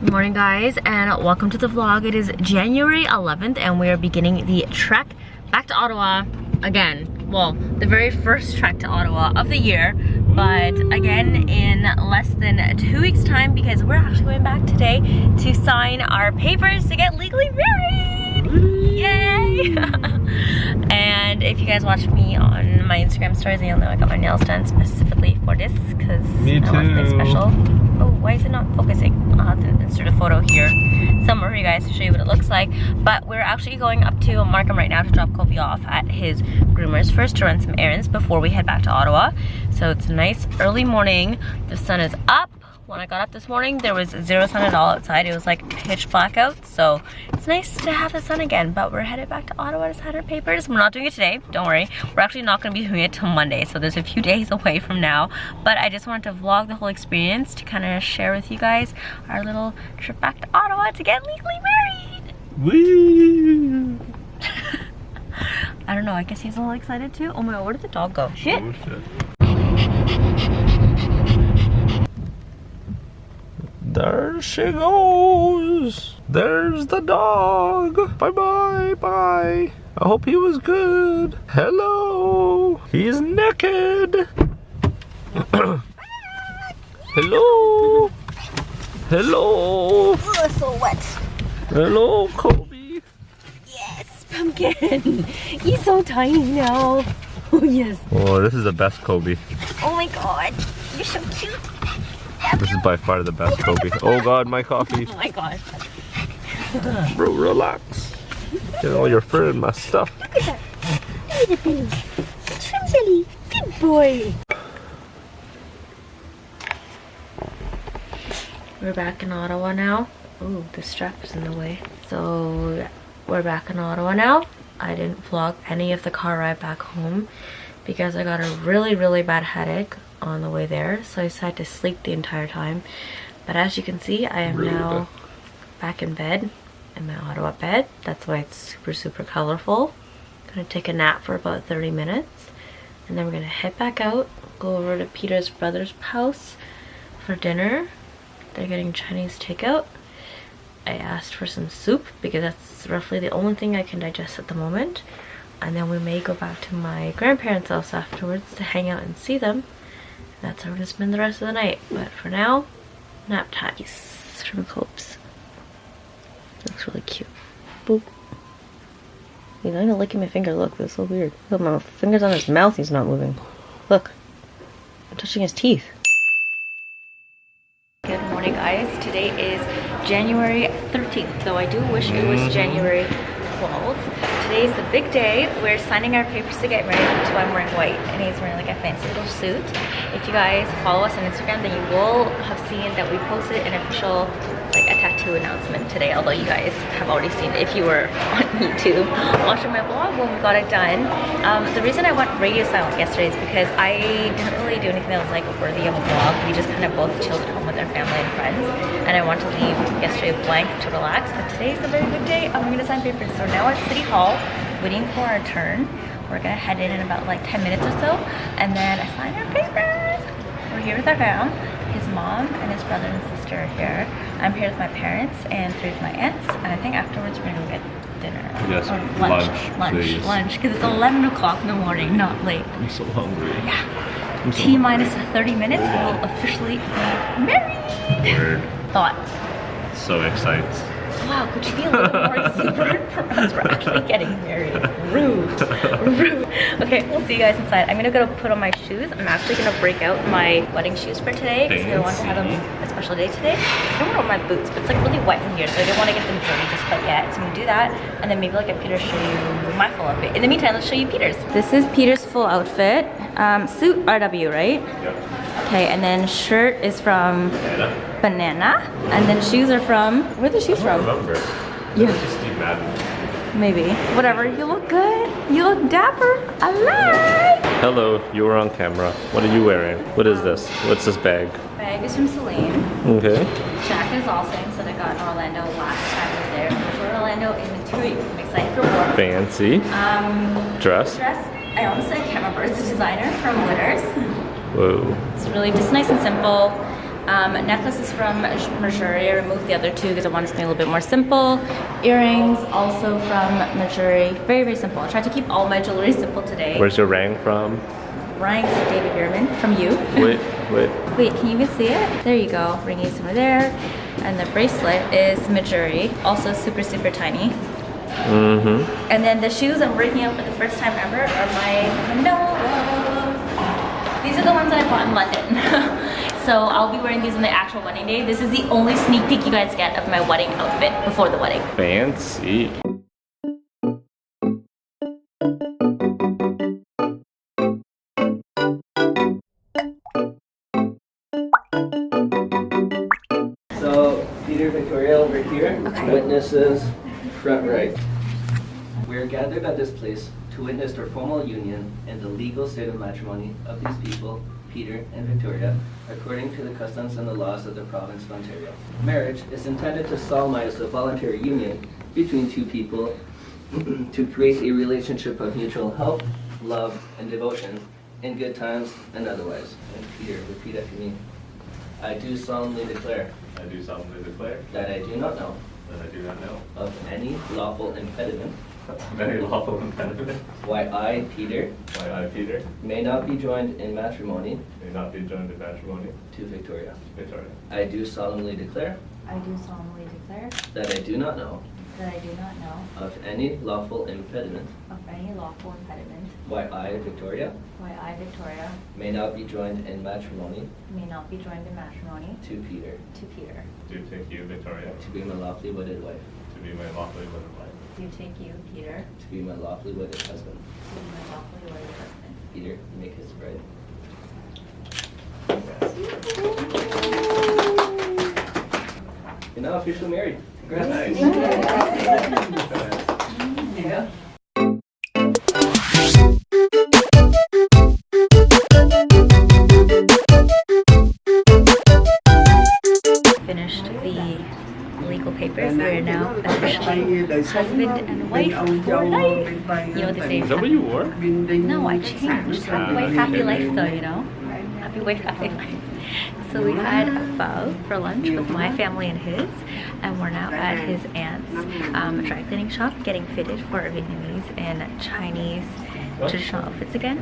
Good morning guys, and welcome to the vlog. It is January 11th and we are beginning the trek back to Ottawa again. Well, the very first trek to Ottawa of the year, but again in less than 2 weeks time, because we're actually going back today to sign our papers to get legally married. Yay! And if you guys watch me on my Instagram stories, then you'll know I got my nails done specifically for this because I want something special. Oh, why is it not focusing? I'll have to insert a photo here somewhere for you guys to show you what it looks like. But we're actually going up to Markham right now to drop Kobe off at his groomer's first to run some errands before we head back to Ottawa. So it's a nice early morning. The sun is up. When I got up this morning, there was zero sun at all outside. It was like pitch black out, so it's nice to have the sun again. But we're headed back to Ottawa to sign our papers. We're not doing it today, don't worry. We're actually not going to be doing it till Monday, so there's a few days away from now. But I just wanted to vlog the whole experience to kind of share with you guys our little trip back to Ottawa to get legally married. Woo! I don't know, I guess he's a little excited too. Oh my god, where did the dog go? Shit! Oh, shit. There she goes. There's the dog. Bye bye bye. I hope he was good. Hello. He's naked. Hello. Hello. Oh, it's so wet. Hello, Kobe. Yes, Pumpkin. He's so tiny now. Oh yes. Oh, this is the best Kobe. Oh my god, you're so cute. This is by far the best Kobe. Oh god, my coffee. Oh my god. Bro, relax. Get all your fur in my stuff. Look at that. Look at the trim silly. Good boy. We're back in Ottawa now. Oh, the strap is in the way. So we're back in Ottawa now. I didn't vlog any of the car ride back home because I got a really bad headache on the way there, so I decided to sleep the entire time. But as you can see, I am now back in bed, in my Ottawa bed. That's why it's super colorful. Gonna take a nap for about 30 minutes and then we're gonna head back out, go over to Peter's brother's house for dinner. They're getting Chinese takeout. I asked for some soup because that's roughly the only thing I can digest at the moment. And then we may go back to my grandparents' house afterwards to hang out and see them. That's how we're gonna spend the rest of the night. But for now, nap time. From Copes. Looks really cute. Boop. He's not even licking my finger. Look, that's so weird. Look, my finger's on his mouth. He's not moving. Look. I'm touching his teeth. Good morning, guys. Today is January 13th, though I do wish it was January 12th. Today's the big day. We're signing our papers to get married, which is why I'm wearing white and he's wearing like a fancy little suit. If you guys follow us on Instagram, then you will have seen that we posted an official like a tattoo announcement today, although you guys have already seen it if you were on YouTube watching my vlog when we got it done. The reason I went radio silent yesterday is because I didn't really do anything that was like worthy of a vlog. We just kind of both chilled at home with our family and friends, and I wanted to leave yesterday blank to relax. But today's a very good day. I'm gonna sign papers. So now at City Hall, waiting for our turn. We're gonna head in about like 10 minutes or so, and then I sign our papers. We're here with our fam. His mom and his brother and sister are here. I'm here with my parents and 3 of my aunts, and I think afterwards we're gonna go get dinner. Yes, or lunch, because it's 11 o'clock in the morning, not late. I'm so hungry. Yeah. I'm so T-minus 30 minutes, we will officially be married. Word. Thoughts? So excited. Wow, could you be a little more exuberant for us? We're actually getting married. Rude. Rude. Okay, we'll see you guys inside. I'm gonna go put on my shoes. I'm actually gonna break out my wedding shoes for today because I want to have them a special day today. I don't want my boots, but it's like really wet in here, so I didn't want to get them dirty just quite yet. So I'm gonna do that, and then maybe I'll get Peter to show you my full outfit. In the meantime, let's show you Peter's. This is Peter's full outfit. Suit RW, right? Yep. Okay, and then shirt is from Banana, and then shoes are from, where are the shoes from? I don't remember. Yeah. Steve Madden. Maybe. Whatever, you look good. You look dapper. I like. Hello, you were on camera. What are you wearing? What is this? What's this bag? Bag is from Celine. Okay. Jacket is all same, so I got in Orlando last time I was there. We're in Orlando in 2 weeks. I'm excited for work. Fancy. Dress? I honestly can't remember. It's a designer from Litters. Whoa. It's really just nice and simple. Necklace is from Missouri. I removed the other two because I wanted something a little bit more simple. Earrings also from Missouri. Very, very simple. I tried to keep all my jewelry simple today. Where's your ring from? Rings David Bierman from you. Wait. Wait, can you even see it? There you go. Ring is over there. And the bracelet is Missouri. Also super, super tiny. And then the shoes I'm breaking out for the first time ever are my Manolos. These are the ones that I bought in London. So I'll be wearing these on the actual wedding day. This is the only sneak peek you guys get of my wedding outfit before the wedding. Fancy. So, Peter, Victoria over here, witnesses front right. We are gathered at this place to witness their formal union and the legal state of matrimony of these people, Peter and Victoria, according to the customs and the laws of the province of Ontario. Marriage is intended to solemnize a voluntary union between two people to create a relationship of mutual help, love, and devotion in good times and otherwise. And Peter, repeat after me. I do solemnly declare. I do solemnly declare That I do not know. that I do not know Of any lawful impediment. of any lawful impediment Why I, Peter, why I, Peter, may not be joined in matrimony may not be joined in matrimony to Victoria. Victoria. I do solemnly declare. I do solemnly declare That I do not know. that I do not know Of any lawful impediment. of any lawful impediment Why I, Victoria, why I, Victoria, may not be joined in matrimony may not be joined in matrimony to Peter. to Peter. Do take you, Victoria, To be my lawfully wedded wife. to be my lawfully wedded wife. Do take you, Peter, To be my lawfully wedded husband. to be my lawfully wedded husband. Peter, you may kiss the bride. You're now officially married. Congrats. Yeah. Finished the legal papers. We're now officially husband and wife for life. You know what they say? Is that what you wore? No, I changed. Happy wife, happy life though, you know? Happy wife, happy life. So we had a pho for lunch with my family and his, and we're now at his aunt's dry cleaning shop getting fitted for Vietnamese and Chinese traditional outfits again.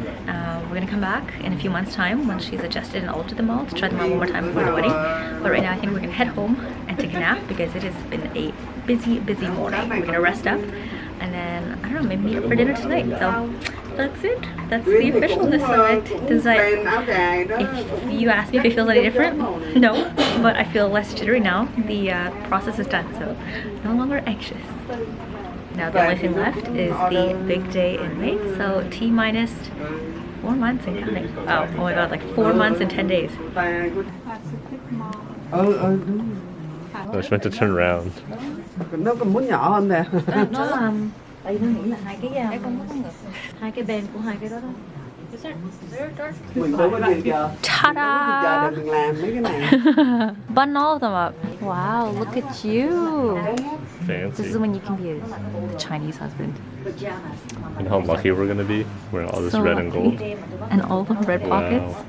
We're gonna come back in a few months' time once she's adjusted and altered them all to try them on one more time before the wedding. But right now I think we're gonna head home and take a nap because it has been a busy, busy morning. We're gonna rest up and then, I don't know, maybe meet up for dinner tonight. So that's it. That's the officialness of it. Does if you ask me if it feels any different, no, but I feel less jittery now. The process is done, so no longer anxious. Now the only thing left is the big day in May, so T-minus 4 months and counting. Oh my god, like 4 months and 10 days. I was meant to turn around. Nó còn muốn nhỏ hơn nè. Nó làm, tại vì nó nghĩ là hai cái bên của hai cái đó đó. Mình đâu có gì giờ. Ta-da! Giờ đừng làm mấy cái này. Button all of them up. Wow, look at you. This is Fancy. when you can be the Chinese husband. And how lucky we're gonna be wearing all this So red and gold. lucky. And all the red pockets. Wow.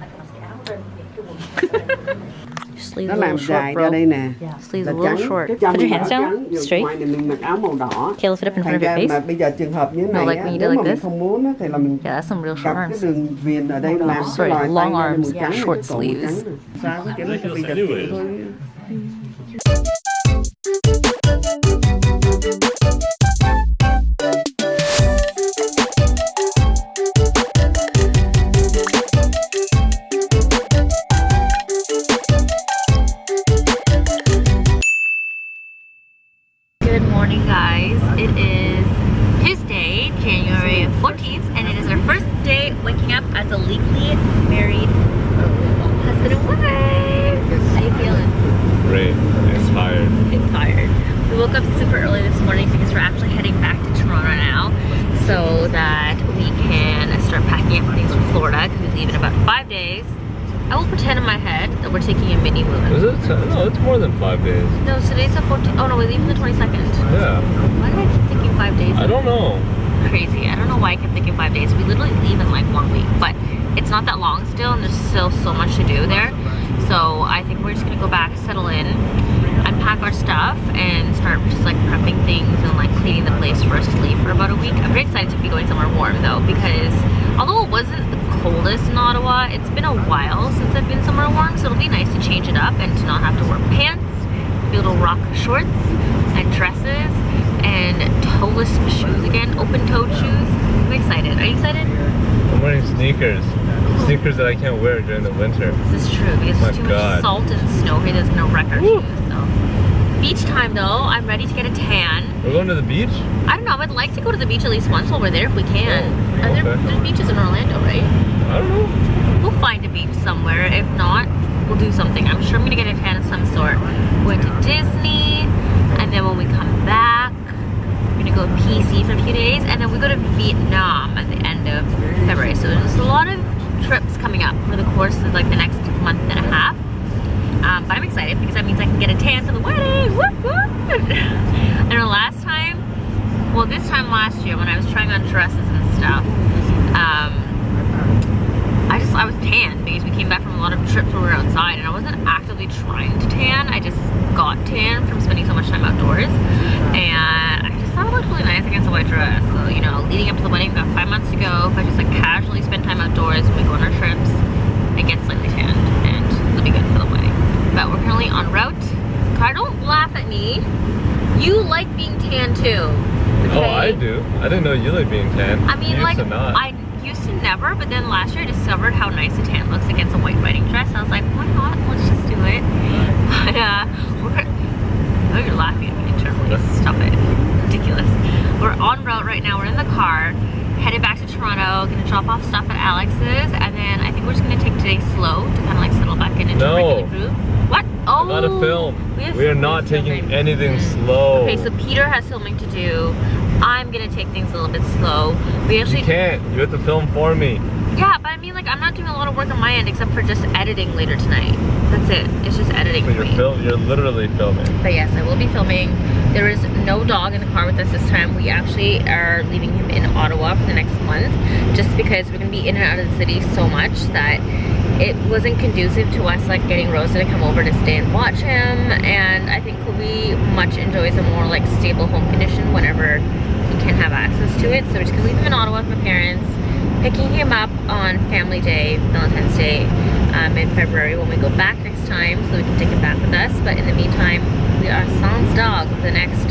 Sleeves Nó a làm little short, dài bro. ra đây nè. Sleeves Là a little trắng. short. Cái trong Put your mình hands mặc down, trắng, vừa straight. ngoài này mình mặc áo màu đỏ. Okay, lift it up in front Thành of your ra mà face. bây giờ trường hợp như thế No, này like á, when you do nếu like mà mình this. không muốn á, thì là mình Yeah, that's some real short gặp cái arms. đường viền ở đây làm Sorry, cái lòi long tay ra arms, màu trắng này, short cái cổ màu sleeves. trắng này. Sao cái kiểu nó bị Ridiculous chặt anyways. thôi. Good morning, guys. It is Tuesday, January 14th, and it is our first day waking up as a legally married husband and wife. How you feeling? Great. Inspired. I'm tired. We woke up super early this morning because we're actually heading back to Toronto now so that we can start packing up things for Florida because we leave in about 5 days. I will pretend in my head that we're taking a mini moon. Is it? No, it's more than 5 days. No, today's the 14th. Oh no, we leave on the 22nd. Yeah. Why did I keep thinking 5 days? I don't know. Crazy. I don't know why I kept thinking 5 days. We literally leave in like 1 week, but it's not that long still, and there's still so much to do there. So I think we're just gonna go back, settle in, unpack our stuff, and start just like prepping things and like cleaning the place for us to leave for about a week. I'm very excited to be going somewhere warm though, because although it wasn't the coldest in Ottawa, it's been a while since I've been somewhere warm, so it'll be nice to change it up and to not have to wear pants, be able to rock shorts and dresses and toeless shoes again, open-toed shoes. I'm excited. Are you excited? I'm wearing sneakers. Sneakers that I can't wear during the winter. This is true because there's too much salt and snow here that's gonna wreck our shoes. So. Beach time though, I'm ready to get a tan. We're going to the beach? I don't know, I'd like to go to the beach at least once while we're there if we can. Oh, okay. There's beaches in Orlando, right? I don't know. We'll find a beach somewhere. If not, we'll do something. I'm sure I'm gonna get a tan of some sort. We're going to Disney, and then when we come back, we're gonna go to PC for a few days, and then we go to Vietnam at the end of February. So there's a lot of trips coming up for the course of like the next month and a half. But I'm excited because that means I can get a tan for the wedding. Whoop, whoop. I know last time, well this time last year when I was trying on dresses and stuff, I was tan because we came back from a lot of trips where we were outside, and I wasn't actively trying to tan. I just got tan from spending so much time outdoors, and I just thought it looked really nice against a white dress. So, you know, leading up to the wedding about 5 months ago, if I just like casually spend time outdoors when we go on our trips, I get slightly tanned, and it'll be good for the wedding. But we're currently en route. Car, don't laugh at me. You like being tan too. Okay? Oh, I do. I didn't know you like being tan. I mean, like, I used to never, but then last year I discovered how nice a tan looks against a white riding dress. I was like, why not? Let's just do it. But I know you're laughing at me internally. Stop it. Ridiculous. We're en route right now. We're in the car, headed back to Toronto. Gonna drop off stuff at Alex's, and then I think we're just gonna take today slow to kind of like settle back in into a regular groove. What? Oh, I gotta film. We are not taking anything slow. Okay, so Peter has filming to do. I'm gonna take things a little bit slow. We actually can't. You have to film for me. Yeah, but I mean, like, I'm not doing a lot of work on my end except for just editing later tonight. That's it. It's just editing for me. You're literally filming. But yes, I will be filming. There is no dog in the car with us this time. We actually are leaving him in Ottawa for the next month, just because we're gonna be in and out of the city so much that it wasn't conducive to us like getting Rosa to come over to stay and watch him. And I think Kobe much enjoys a more like stable home condition whenever he can have access to it. So we're just gonna leave him in Ottawa with my parents, picking him up on Family Day, Valentine's Day, in February when we go back next time, so we can take him back with us. But in the meantime, we are sans dog for the next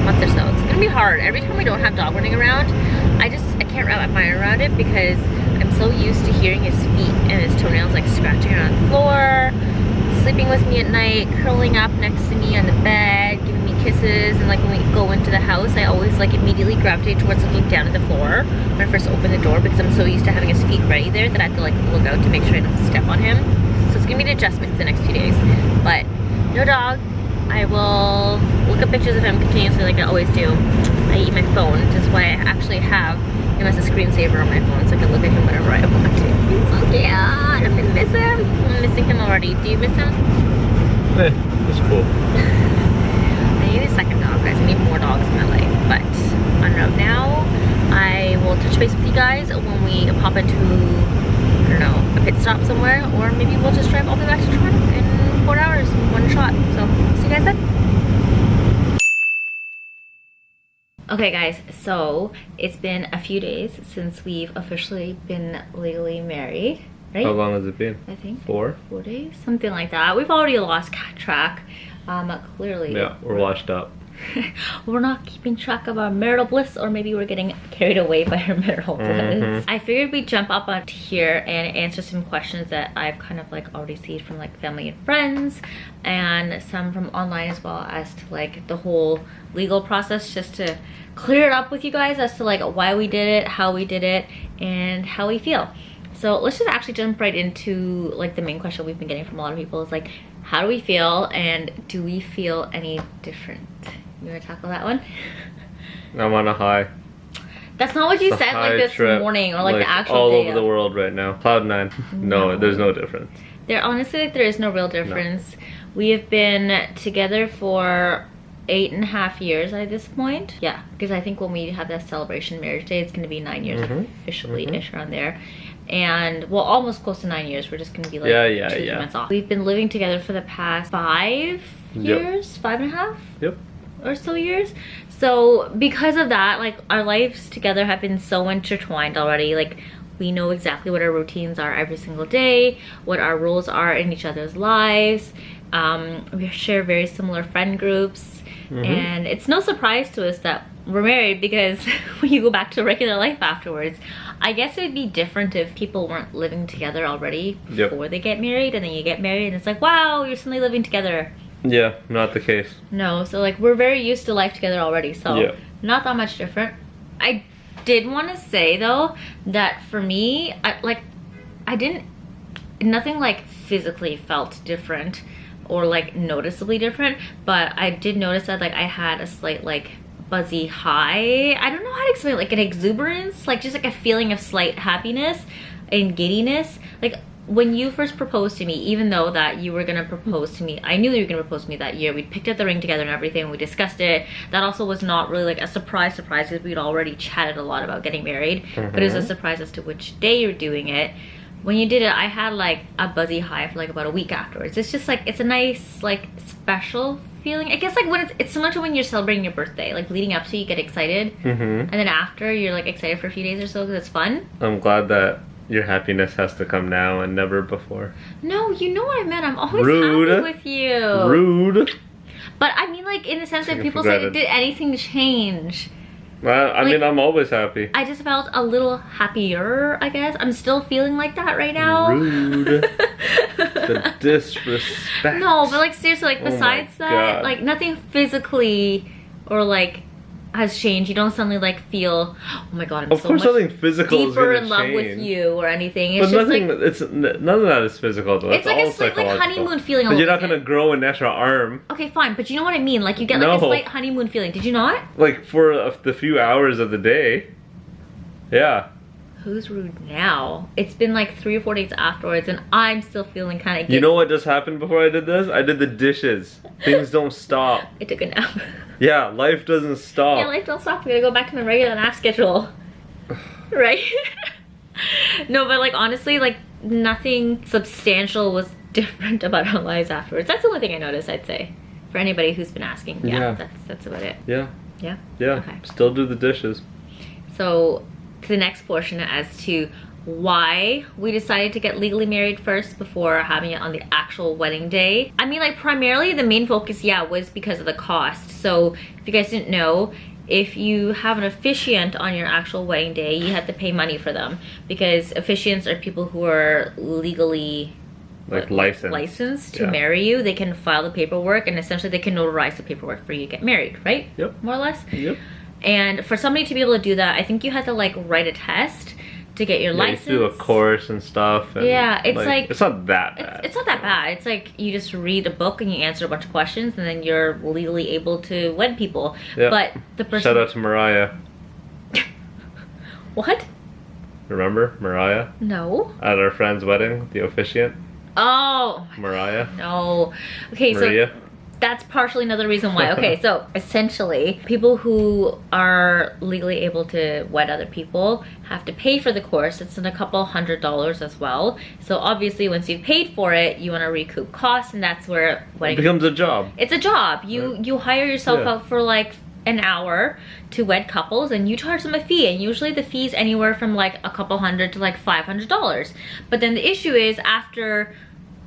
month or so. It's gonna be hard. Every time we don't have dog running around, I can't wrap my mind around it because I'm so used to hearing his feet and his toenails like scratching around the floor, sleeping with me at night, curling up next to me on the bed, giving me kisses, and like when we go into the house, I always like immediately gravitate towards looking down at the floor when I first open the door because I'm so used to having his feet ready there that I have to like look out to make sure I don't step on him. So it's gonna be an adjustment for the next few days. But no dog. I will look at pictures of him continuously like I always do. I eat my phone, which is why I actually have him as a screensaver on my phone so I can look at him whenever I want to. He's so cute. I'm gonna miss him. I'm missing him already. Do you miss him? It's cool. I need a second dog, guys. I need more dogs in my life. But en route now, I will touch base with you guys when we pop into, I don't know, a pit stop somewhere, or maybe we'll just drive all the way back to Toronto in 4 hours, one shot. So see you guys then. Okay guys, so it's been a few days since we've officially been legally married, right? How long has it been? I think 4 days, something like that. We've already lost track. Clearly. Yeah, we're washed up. We're not keeping track of our marital bliss, or maybe we're getting carried away by our marital bliss. I figured we'd jump up onto here and answer some questions that I've kind of like already seen from like family and friends, and some from online as well, as to like the whole legal process, just to clear it up with you guys as to like why we did it, how we did it, and how we feel. So let's just actually jump right into like the main question we've been getting from a lot of people is like, how do we feel, and do we feel any different? You want to tackle that one? I'm on a high. That's not what you said like this trip, morning, or like the actual all day over the world right now. Cloud 9. No, there's no difference. There honestly, like, there is no real difference. No. We have been together for 8.5 years at this point. Yeah, because I think when we have that celebration marriage day, it's going to be 9 years officially-ish around there. and well, almost close to 9 years. We're just gonna be like Yeah, 2 yeah. months off. We've been living together for the past 5 years, 5.5 Yep. or so years. So because of that, like our lives together have been so intertwined already. Like we know exactly what our routines are every single day, what our roles are in each other's lives. We share very similar friend groups, and it's no surprise to us that we're married, because when you go back to regular life afterwards, I guess it would be different if people weren't living together already before they get married, and then you get married and it's like, wow, you're suddenly living together. Yeah, not the case. No, so like we're very used to life together already, so not that much different. I did want to say though that for me, nothing like physically felt different or like noticeably different, but I did notice that like I had a slight like buzzy high. I don't know how to explain it, like an exuberance, like just like a feeling of slight happiness and giddiness. Like when you first proposed to me, even though that you were gonna propose to me, I knew that you were gonna propose to me that year. We picked up the ring together and everything, we discussed it. That also was not really like a surprise because we'd already chatted a lot about getting married, but it was a surprise as to which day you're doing it. When you did it, I had like a buzzy high for like about a week afterwards. It's just like, it's a nice like special feeling. I guess like when it's similar to when you're celebrating your birthday, like leading up to, you get excited, and then after you're like excited for a few days or so because it's fun. I'm glad that your happiness has to come now and never before. No, you know what I meant. I'm always happy with you. Rude. But I mean like in the sense that people say, did anything change? Well, I mean, I'm always happy. I just felt a little happier, I guess. I'm still feeling like that right now. Rude. The disrespect. No, but like seriously, like besides that, God. like nothing physically or like has changed. You don't suddenly like feel, oh my god, I'm of so course, much nothing physical deeper is in gonna love with change. you or anything. It's But just nothing. like, It's none of that is physical though. it's That's like all a slight like psychological. honeymoon feeling. But you're not bit. gonna grow an extra arm. Okay, fine, but you know what I mean. Like you get like a slight honeymoon feeling. Did you not? Like for the few hours of the day. Yeah. Who's rude now? It's been like 3 or 4 days afterwards, and I'm still feeling kind of. You know what just happened before I did this? I did the dishes. Things don't stop. I took a nap. Yeah, life doesn't stop. Yeah, life don't stop. I'm gonna go back to my regular nap schedule. Right? No, but like honestly, like nothing substantial was different about our lives afterwards. That's the only thing I noticed, I'd say. For anybody who's been asking. Yeah. That's about it. Yeah. Yeah? Yeah. Okay. Still do the dishes. So to the next portion as to why we decided to get legally married first before having it on the actual wedding day. I mean, like primarily the main focus, was because of the cost. So if you guys didn't know, if you have an officiant on your actual wedding day, you have to pay money for them, because officiants are people who are legally Like licensed to marry you. They can file the paperwork, and essentially they can notarize the paperwork for you to get married, right? Yep. More or less. Yep. And for somebody to be able to do that, I think you had to like write a test to get your license. You do a course and stuff. And yeah, it's like it's not that bad. It's not that bad. It's like you just read a book and you answer a bunch of questions, and then you're legally able to wed people. Yep. But the person. Shout out to Mariah. What? Remember Mariah? No. At our friend's wedding, the officiant. Oh. Mariah. No. Okay, Maria. so that's partially another reason why. Okay, so essentially, people who are legally able to wed other people have to pay for the course. It's in a couple $100s as well. So obviously, once you've paid for it, you want to recoup costs, and that's where It becomes a job. It's a job. You hire yourself out for like an hour to wed couples, and you charge them a fee, and usually the fee's anywhere from like a couple $100 to like $500. But then the issue is, after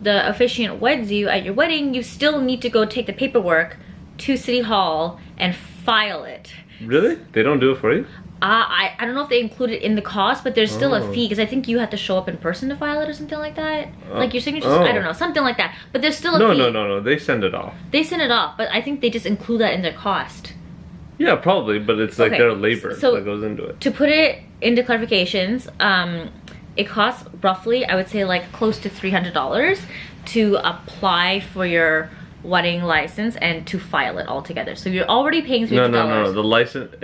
the officiant weds you at your wedding, you still need to go take the paperwork to City Hall and file it. Really? They don't do it for you? I don't know if they include it in the cost, but there's still a fee, because I think you have to show up in person to file it or something like that. Like your signatures, I don't know, something like that. But there's still a fee. No. They send it off. They send it off, but I think they just include that in their cost. Yeah, probably, but it's like their labor so that goes into it. To put it into clarifications, it costs roughly, I would say like close to $300 to apply for your wedding license and to file it all together. So you're already paying $300. No. The license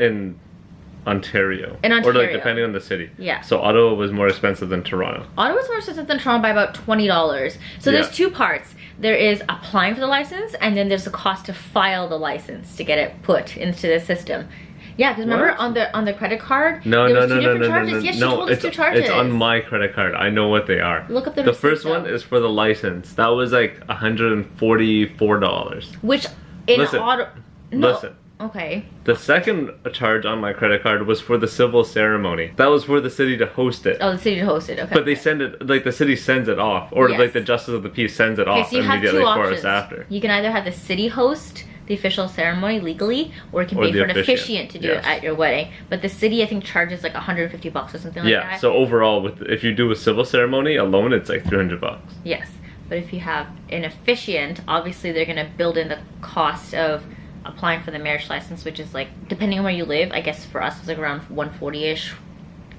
Ontario. In Or like Ontario. depending on the city. Yeah. So Ottawa was more expensive than Toronto. Ottawa's more expensive than Toronto by about $20. So there's Yeah. two parts. There is applying for the license, and then there's the cost to file the license to get it put into the system. Yeah, because remember What? on the credit card, No, there no, was no, two no, different no, no, charges. no, Yes, she no. told us two charges. It's on my credit card. I know what they are. Look up the first receipt, one though. is for the license. That was like $144. Which in Listen, Ottawa, no. Listen. Okay. The second charge on my credit card was for the civil ceremony. That was for the city to host it. Oh, the city to host it. Okay. But they send it, like the city sends it off, or Yes. like the justice of the peace sends it Okay, off so you have immediately two for options. us after. You can either have the city host the official ceremony legally, or you can Or pay the for an officiant, officiant to do yes. it at your wedding. But the city, I think, charges like $150 or something like Yeah, that. so overall, if you do a civil ceremony alone, it's like $300. Yes, but if you have an officiant, obviously they're gonna build in the cost of applying for the marriage license, which is like, depending on where you live, I guess for us it's like around 140-ish,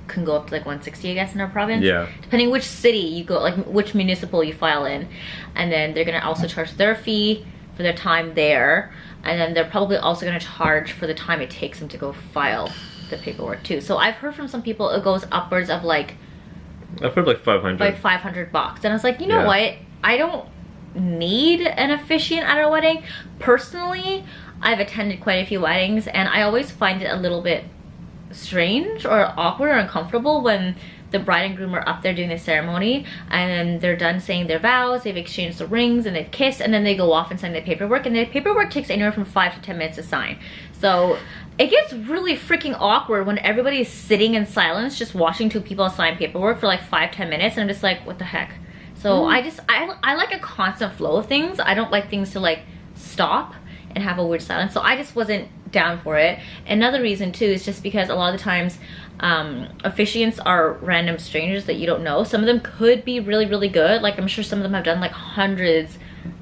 can go up to like 160, I guess, in our province. Yeah. Depending which city you go, like which municipal you file in. And then they're gonna also charge their fee for their time there. And then they're probably also gonna charge for the time it takes them to go file the paperwork too. So I've heard from some people it goes upwards of like I've heard like 500. $500. And I was like, you know Yeah. what? I don't need an officiant at a wedding. Personally, I've attended quite a few weddings, and I always find it a little bit strange or awkward or uncomfortable when the bride and groom are up there doing the ceremony, and then they're done saying their vows, they've exchanged the rings, and they've kissed, and then they go off and sign the paperwork, and the paperwork takes anywhere from 5 to 10 minutes to sign. So it gets really freaking awkward when everybody's sitting in silence just watching two people sign paperwork for like 5-10 minutes, and I'm just like, what the heck? So I like a constant flow of things. I don't like things to like stop and have a weird silence. So I just wasn't down for it. Another reason too is just because a lot of the times officiants are random strangers that you don't know. Some of them could be really, really good. Like I'm sure some of them have done like hundreds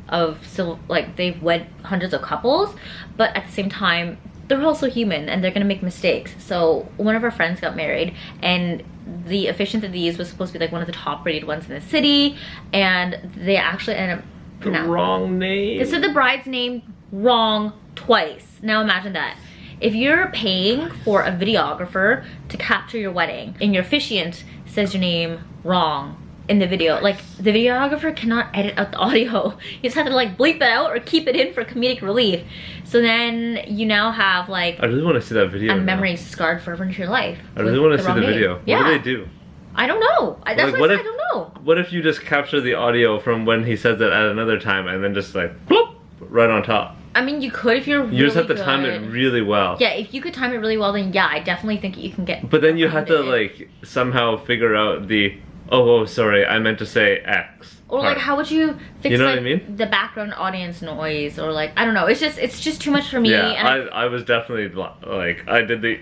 of like they've wed hundreds of couples, but at the same time they're also human and they're gonna make mistakes. So one of our friends got married, and the officiant that they used was supposed to be like one of the top rated ones in the city, and they actually ended up The wrong name. They said the bride's name wrong twice. Now imagine that. If you're paying for a videographer to capture your wedding and your officiant says your name wrong in the video, like the videographer cannot edit out the audio. You just have to like bleep it out or keep it in for comedic relief. So then you now have like I really want to see that video. a now. memory scarred forever into your life. I really with want to see wrong the name. video. Yeah. What do they do? I don't know. That's Like, what what I said, if- I don't know. What if you just capture the audio from when he says it at another time and then just like bloop right on top? I mean, you could if you're really You just have to good. time it really well. Yeah, if you could time it really well, then yeah, I definitely think you can get. But then you have to around it. like somehow figure out the oh sorry, I meant to say X. Or like, part. how would you fix You know like, what I mean? the background audience noise, or like I don't know. It's just too much for me. Yeah, And I was definitely like I did the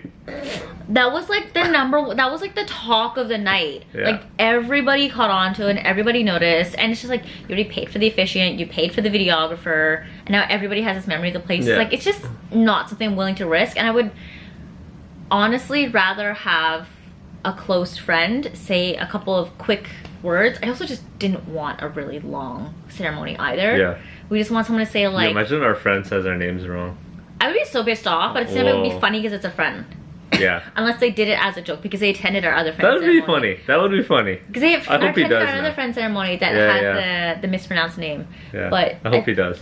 that was like the that was like the talk of the night. Yeah. Like everybody caught on to it, and everybody noticed. And it's just like you already paid for the officiant, you paid for the videographer, and now everybody has this memory of the place. Yeah. It's like it's just not something I'm willing to risk. And I would honestly rather have a close friend say a couple of quick words. I also just didn't want a really long ceremony either. Yeah. We just want someone to say like, yeah, imagine our friend says our names wrong. I would be so pissed off, but at the same time it would be Whoa. funny because it's a friend. Yeah. Unless they did it as a joke because they attended our other friend's That would be ceremony. funny. That would be funny. Because they I hope he attended does our other now. friend's ceremony that Yeah, had the mispronounced name. Yeah. But I hope he does.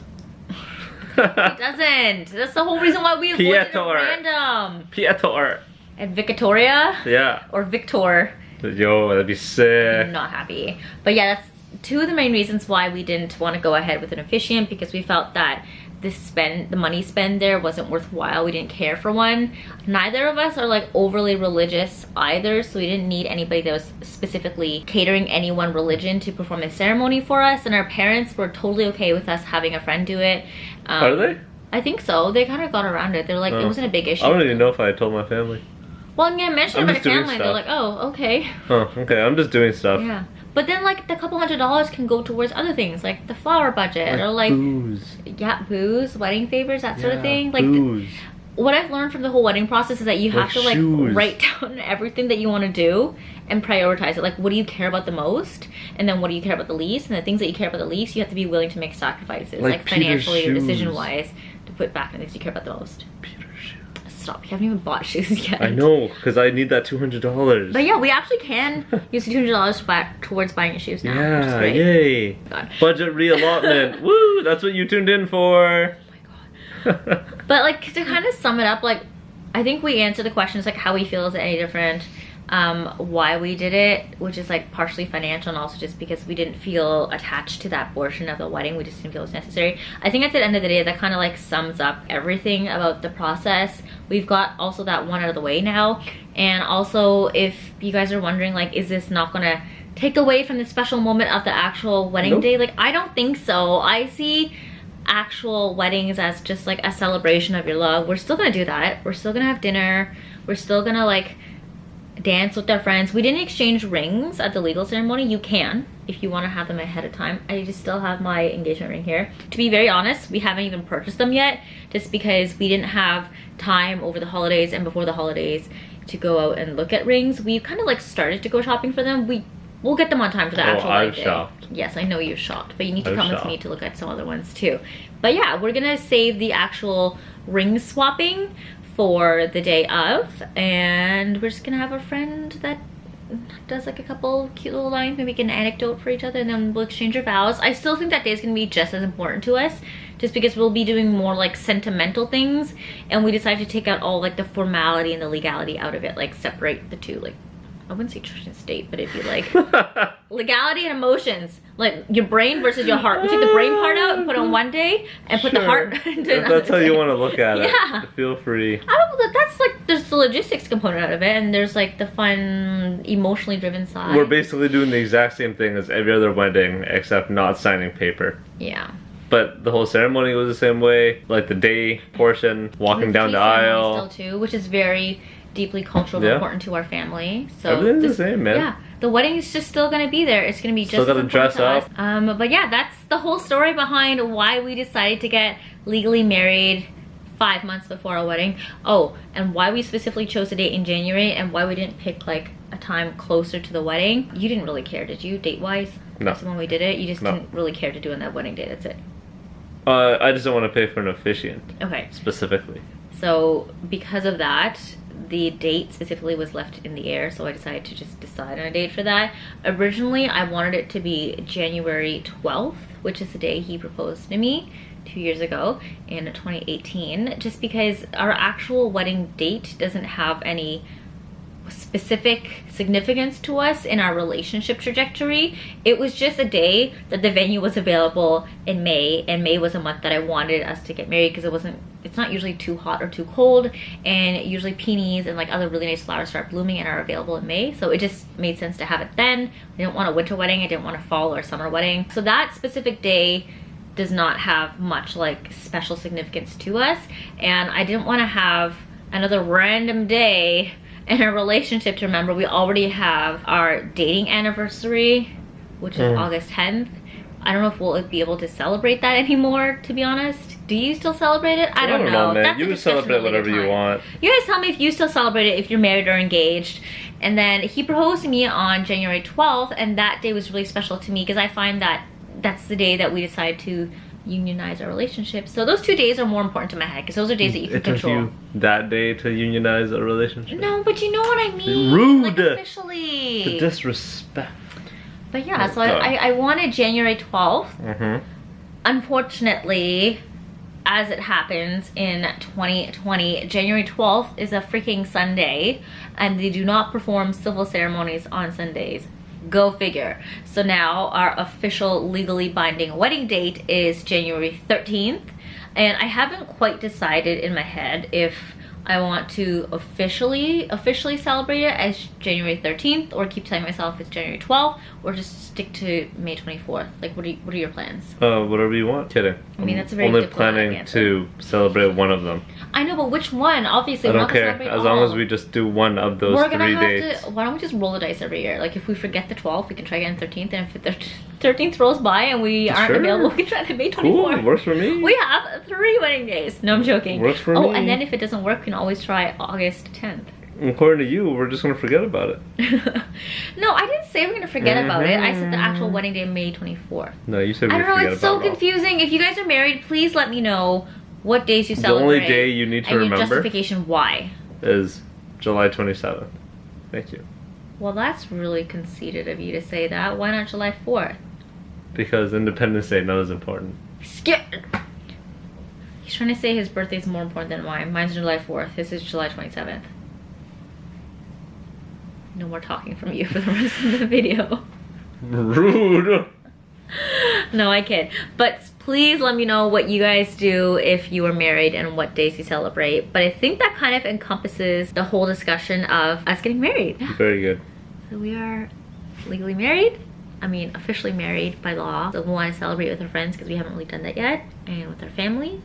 He doesn't. That's the whole reason why we avoided it Pietor. random. Pietor. And Victoria Yeah. or Victor. Yo, that'd be sick. Not happy. But yeah, that's two of the main reasons why we didn't want to go ahead with an officiant, because we felt that the money spend there wasn't worthwhile. We didn't care for one. Neither of us are like overly religious either, so we didn't need anybody that was specifically catering any one religion to perform the ceremony for us. And our parents were totally okay with us having a friend do it. Are they? I think so. They kind of got around it. They're like, it wasn't a big issue. I don't even know if I told my family. Well, I'm gonna mention I'm it to my just doing family. They're stuff. like, oh, okay. Oh, okay. I'm just doing stuff. Yeah. But then like the couple $100 can go towards other things like the flower budget or like booze. yeah, booze, wedding favors, that sort of thing. Like booze. what I've learned from the whole wedding process is that you have Like to like shoes. write down everything that you want to do and prioritize it. Like what do you care about the most, and then what do you care about the least, and the things that you care about the least you have to be willing to make sacrifices Like like Peter's financially or shoes. decision wise to put back in the things you care about the most. Peter's shoes. stop. We haven't even bought shoes yet. I know, because I need that $200. But yeah, we actually can use the $200 towards buying shoes now. Which is Yeah, great. yay. God. Budget reallotment. Woo, that's what you tuned in for. But like, to kind of sum it up, like, I think we answered the questions like how we feel is it any different, why we did it, which is like partially financial and also just because we didn't feel attached to that portion of the wedding. We just didn't feel it was necessary. I think at the end of the day, that kind of like sums up everything about the process. We've got also that one out of the way now. And also, if you guys are wondering, like, is this not gonna take away from the special moment of the actual wedding day? Like, I don't think so. I see actual weddings as just like a celebration of your love. We're still gonna do that. We're still gonna have dinner. We're still gonna like dance with our friends. We didn't exchange rings at the legal ceremony. You can if you want to have them ahead of time. I just still have my engagement ring here. To be very honest, we haven't even purchased them yet, just because we didn't have time over the holidays and before the holidays to go out and look at rings. We kind of like started to go shopping for them. We'll get them on time for the actual wedding day. shopped. Yes, I know you've shopped, but you need to I've come with shopped. me to look at some other ones too. But yeah, we're gonna save the actual ring swapping for the day of, and we're just gonna have a friend that does like a couple cute little lines, maybe get an anecdote for each other, and then we'll exchange our vows. I still think that day is gonna be just as important to us, just because we'll be doing more like sentimental things, and we decided to take out all like the formality and the legality out of it, like separate the two. Like, I wouldn't say church and state, but it'd be like legality and emotions, like your brain versus your heart. We take the brain part out and put it on one day, and put the heart into If another that's how you day. want to look at it. Yeah. Feel free. I don't. That's like, there's the logistics component out of it, and there's like the fun, emotionally driven side. We're basically doing the exact same thing as every other wedding, except not signing paper. Yeah. But the whole ceremony was the same way. Like the day portion, walking down the aisle. still too, which is very deeply cultural, Yeah. important to our family. So Everything's the same, man. Yeah, the wedding is just still gonna be there. It's gonna be just Still gotta as important dress to up. us. But yeah, that's the whole story behind why we decided to get legally married 5 months before our wedding. Oh, and why we specifically chose a date in January, and why we didn't pick like a time closer to the wedding. You didn't really care, did you, date-wise? No. That's when we did it. You just No. didn't really care to do on that wedding day. That's it. I just don't want to pay for an officiant, Okay. specifically. So because of that, the date specifically was left in the air, so I decided to just decide on a date for that. Originally, I wanted it to be January 12th, which is the day he proposed to me 2 years ago in 2018, just because our actual wedding date doesn't have any specific significance to us in our relationship trajectory. It was just a day that the venue was available in May, and May was a month that I wanted us to get married because it's not usually too hot or too cold, and usually peonies and like other really nice flowers start blooming and are available in May, so it just made sense to have it then. I didn't want a winter wedding, I didn't want a fall or summer wedding, so that specific day does not have much like special significance to us, and I didn't want to have another random day in a relationship to remember. We already have our dating anniversary, which is August 10th. I don't know if we'll be able to celebrate that anymore, to be honest. Do you still celebrate it? I don't know. man. That's a You can discussion celebrate at a later whatever you time. want. You guys tell me if you still celebrate it, if you're married or engaged. And then he proposed to me on January 12th, and that day was really special to me because I find that that's the day that we decided to unionize our relationship. So those 2 days are more important to my head because those are days that you can It took control. you that day to unionize a relationship. No, but you know what I mean. Rude. Like officially. The disrespect. But yeah, Oh, so I wanted January 12th. Mm-hmm. Unfortunately, as it happens in 2020, January 12th is a freaking Sunday, and they do not perform civil ceremonies on Sundays. Go figure. So now our official legally binding wedding date is January 13th, and I haven't quite decided in my head if I want to officially celebrate it as January 13th, or keep telling myself it's January 12th, or just stick to May 24th. Like, what are your plans? Whatever you want. Kidding. I mean, that's a very only diplomatic planning answer. to celebrate one of them. I know, but which one? Obviously, I we're don't not gonna care. celebrate As long as all. we just do one of those We're gonna 3 have dates. to. Why don't we just roll the dice every year? Like, if we forget the 12th, we can try again 13th, and if the 13th rolls by and we aren't Sure. available, we can try the May 24th. Cool, works for me. We have 3 wedding days. No, I'm joking. Works for Oh, me. and then if it doesn't work, we can always try August 10th. According to you, we're just gonna forget about it. No, I didn't say we're gonna forget about it. I said the actual wedding day, May 24th. No, you said we I don't know, forget it's so about it all. confusing. If you guys are married, please let me know what days you The celebrate. only day you need to and remember your justification why. is July 27th. Thank you. Well, that's really conceited of you to say that. Why not July 4th? Because Independence Day not as important. Skip. He's trying to say his birthday is more important than mine. Mine's July 4th. His is July 27th. No more talking from you for the rest of the video. Rude. No, I kid. But please let me know what you guys do if you are married and what days you celebrate. But I think that kind of encompasses the whole discussion of us getting married. Yeah. Very good. So we are legally married. I mean, officially married by law. So we want to celebrate with our friends because we haven't really done that yet. And with our family.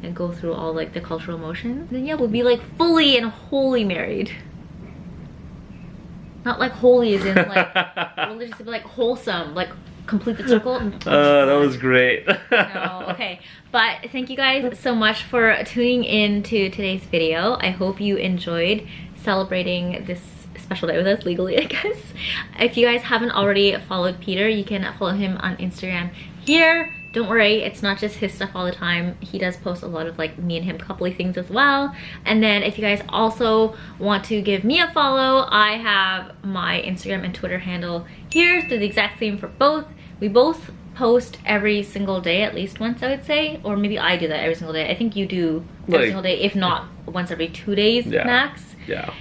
And go through all like the cultural emotions. Then yeah, we'll be like fully and wholly married. Not like holy as in like religious, but like wholesome. Like complete the circle. That was great. No, okay. But thank you guys so much for tuning in to today's video. I hope you enjoyed celebrating this special day with us legally, I guess. If you guys haven't already followed Peter, you can follow him on Instagram here. Don't worry, it's not just his stuff all the time. He does post a lot of like me and him coupley things as well. And then if you guys also want to give me a follow, I have my Instagram and Twitter handle here. They're the exact same for both. We both post every single day, at least once, I would say. Or maybe I do that every single day. I think you do every single day, if not once every 2 days max. Yeah.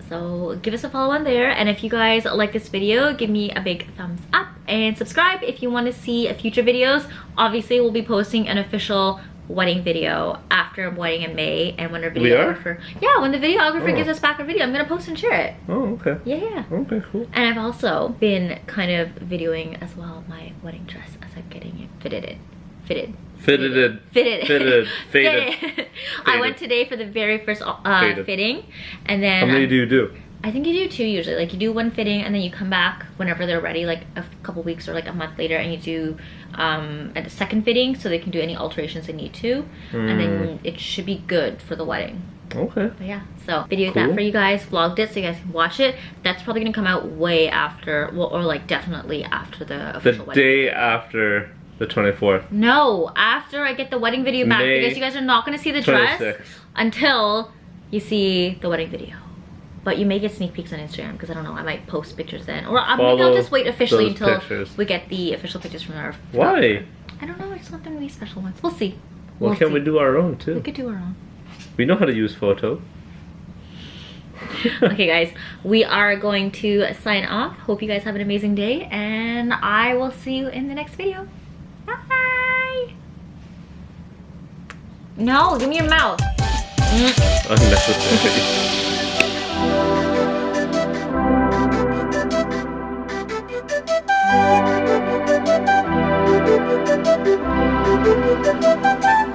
So give us a follow on there. And if you guys like this video, give me a big thumbs up and subscribe if you want to see future videos. Obviously, we'll be posting an official wedding video after wedding in May, and when our videographer, when the videographer gives us back our video, I'm gonna post and share it. Oh, okay. Yeah. Okay, cool. And I've also been kind of videoing as well my wedding dress as I'm getting it fitted. I went today for the very first fitting, and then how many do you do? I think you do 2 usually. Like you do 1 fitting and then you come back whenever they're ready, like a couple weeks or like a month later, and you do a second fitting so they can do any alterations they need to, and then it should be good for the wedding. Okay. But yeah, so videoed that for you guys, vlogged it so you guys can watch it. That's probably gonna come out way after, well, or like definitely after the official wedding. The day after the 24th. No, after I get the wedding video back, because you guys are not gonna see the dress until you see the wedding video. But you may get sneak peeks on Instagram, because I don't know, I might post pictures then. Or maybe I'll just wait officially until we get the official pictures from our... Why? I don't know, I just want them to be special ones. We'll see. Well, can we do our own too? We could do our own. We know how to use photo. Okay guys, we are going to sign off. Hope you guys have an amazing day, and I will see you in the next video. Bye! No, give me your mouth. Unnecessary.